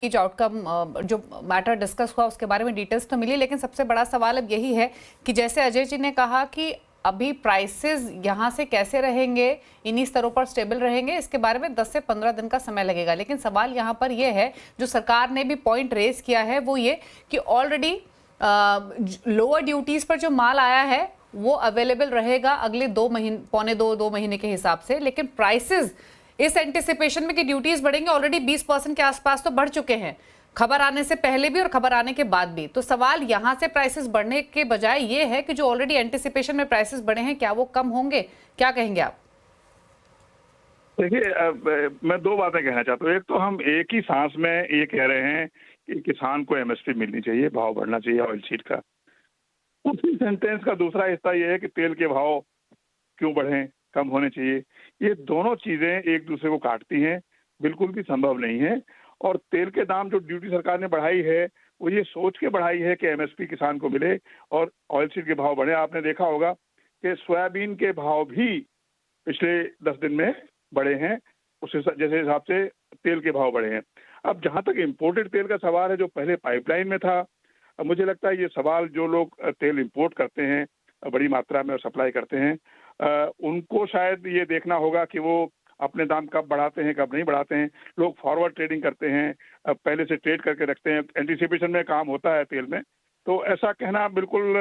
की जो आउटकम जो मैटर डिस्कस हुआ उसके बारे में डिटेल्स तो मिली, लेकिन सबसे बड़ा सवाल अब यही है कि जैसे अजय जी ने कहा कि अभी प्राइसेस यहाँ से कैसे रहेंगे, इन्हीं स्तरों पर स्टेबल रहेंगे, इसके बारे में 10 से 15 दिन का समय लगेगा। लेकिन सवाल यहाँ पर यह है, जो सरकार ने भी पॉइंट रेज किया है वो ये कि ऑलरेडी लोअर ड्यूटीज पर जो माल आया है वो अवेलेबल रहेगा अगले 2 महीने, पौने 2 महीने के हिसाब से। लेकिन प्राइसेस इस एंटिसिपेशन में कि ड्यूटीज बढ़ेंगे, ऑलरेडी 20% के आसपास तो बढ़ चुके हैं, खबर आने से पहले भी और खबर आने के बाद भी। तो सवाल यहां से प्राइसेस बढ़ने के बजाय ये है कि जो ऑलरेडी एंटिसिपेशन में प्राइसेस बढ़े हैं, क्या वो कम होंगे? क्या कहेंगे आप? देखिए, मैं दो बातें कहना चाहता हूँ। एक तो हम एक ही सांस में ये कह रहे हैं कि किसान को एमएसपी मिलनी चाहिए, भाव बढ़ना चाहिए ऑयल सीड का। उसी सेंटेंस का दूसरा हिस्सा ये है कि तेल के भाव क्यों बढ़े, कम होने चाहिए। ये दोनों चीजें एक दूसरे को काटती हैं, बिल्कुल भी संभव नहीं है। और तेल के दाम जो ड्यूटी सरकार ने बढ़ाई है वो ये सोच के बढ़ाई है कि एमएसपी किसान को मिले और ऑयल सीड के भाव बढ़े। आपने देखा होगा कि सोयाबीन के भाव भी पिछले 10 दिन में बढ़े हैं, उस जैसे हिसाब से तेल के भाव बढ़े हैं। अब जहां तक इम्पोर्टेड तेल का सवाल है, जो पहले पाइपलाइन में था, मुझे लगता है ये सवाल जो लोग तेल इंपोर्ट करते हैं बड़ी मात्रा में और सप्लाई करते हैं, उनको शायद ये देखना होगा कि वो अपने दाम कब बढ़ाते हैं कब नहीं बढ़ाते हैं। लोग फॉरवर्ड ट्रेडिंग करते हैं, पहले से ट्रेड करके रखते हैं, एंटिसिपेशन में काम होता है तेल में। तो ऐसा कहना बिल्कुल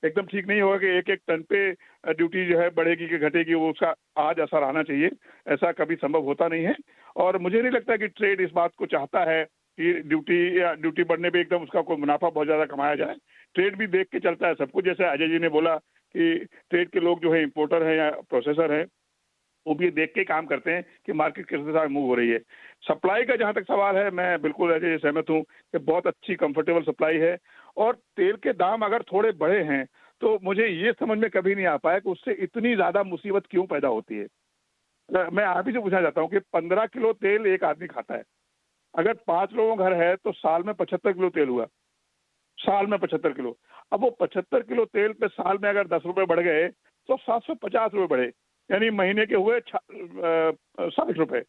एकदम ठीक नहीं होगा कि एक एक टन पे ड्यूटी जो है बढ़ेगी कि घटेगी, वो उसका आज असर आना चाहिए। ऐसा कभी संभव होता नहीं है। और मुझे नहीं लगता कि ट्रेड इस बात को चाहता है कि ड्यूटी बढ़ने पे एकदम उसका कोई मुनाफा बहुत ज्यादा कमाया जाए। ट्रेड भी देख के चलता है सब कुछ। जैसे अजय जी ने बोला कि ट्रेड के लोग जो है इंपोर्टर हैं या प्रोसेसर हैं, वो भी देख के काम करते हैं कि मार्केट किस दिशा में मूव हो रही है। सप्लाई का जहां तक सवाल है, मैं बिल्कुल अजय सहमत हूं कि बहुत अच्छी कंफर्टेबल सप्लाई है। और तेल के दाम अगर थोड़े बढ़े हैं तो मुझे ये समझ में कभी नहीं आ पाया कि उससे इतनी ज्यादा मुसीबत क्यों पैदा होती है। मैं आप ही से पूछना चाहता हूँ कि 15 किलो तेल एक आदमी खाता है, अगर 5 लोगों का घर है तो साल में 75 किलो तेल हुआ, साल में 75 किलो। अब वो 75 किलो तेल पे साल में अगर 10 रुपए बढ़ गए तो 750 रुपए बढ़े, यानी महीने के हुए 60 रुपए।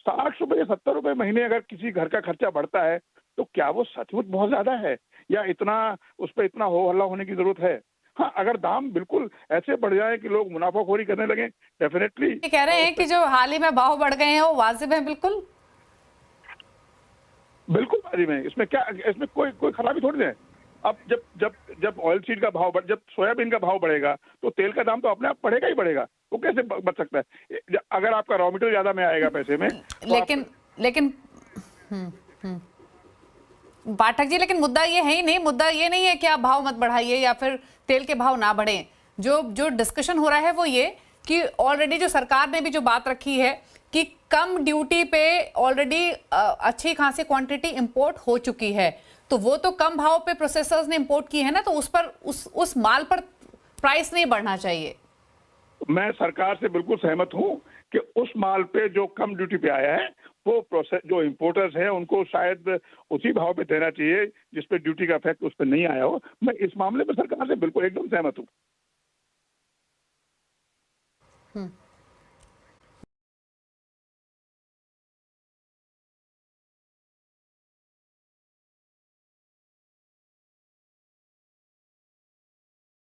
60 रुपए या 70 रुपए महीने अगर किसी घर का खर्चा बढ़ता है तो क्या वो सचमुच बहुत ज्यादा है, या इतना उस पर इतना हो हल्ला होने की जरूरत है? हाँ, अगर दाम बिल्कुल ऐसे बढ़ जाए कि लोग मुनाफाखोरी करने लगे, डेफिनेटली। ये कह रहे हैं कि जो हाल ही में भाव बढ़ गए हैं वो वाजिब है? बिल्कुल बिल्कुल वाजिब है। इसमें क्या, इसमें कोई खराबी थोड़ी है। अब जब जब जब ऑयल सीड का भाव जब सोयाबीन का भाव बढ़ेगा तो तेल का दाम तो अपने आप बढ़ेगा ही बढ़ेगा। वो कैसे बच सकता है? अगर आपका रॉ मटेरियल ज्यादा में आएगा पैसे में तो लेकिन पाठक जी, लेकिन मुद्दा ये है ही नहीं। मुद्दा ये नहीं है कि आप भाव मत बढ़ाइए या फिर तेल के भाव ना बढ़े। जो जो डिस्कशन हो रहा है वो ये कि ऑलरेडी जो सरकार ने भी जो बात रखी है कि कम ड्यूटी पे ऑलरेडी अच्छी खासी क्वांटिटी इंपोर्ट हो चुकी है, तो वो तो कम भाव पे प्रोसेसर्स ने इंपोर्ट की है ना, तो उस पर उस माल पर प्राइस नहीं बढ़ना चाहिए। मैं सरकार से बिल्कुल सहमत हूं कि उस माल पे जो कम ड्यूटी पे आया है वो प्रोसेस जो इंपोर्टर्स हैं उनको शायद उसी भाव पे देना चाहिए जिस पे ड्यूटी का इफेक्ट उस पर नहीं आया हो। मैं इस मामले में सरकार से बिल्कुल एकदम सहमत हूं।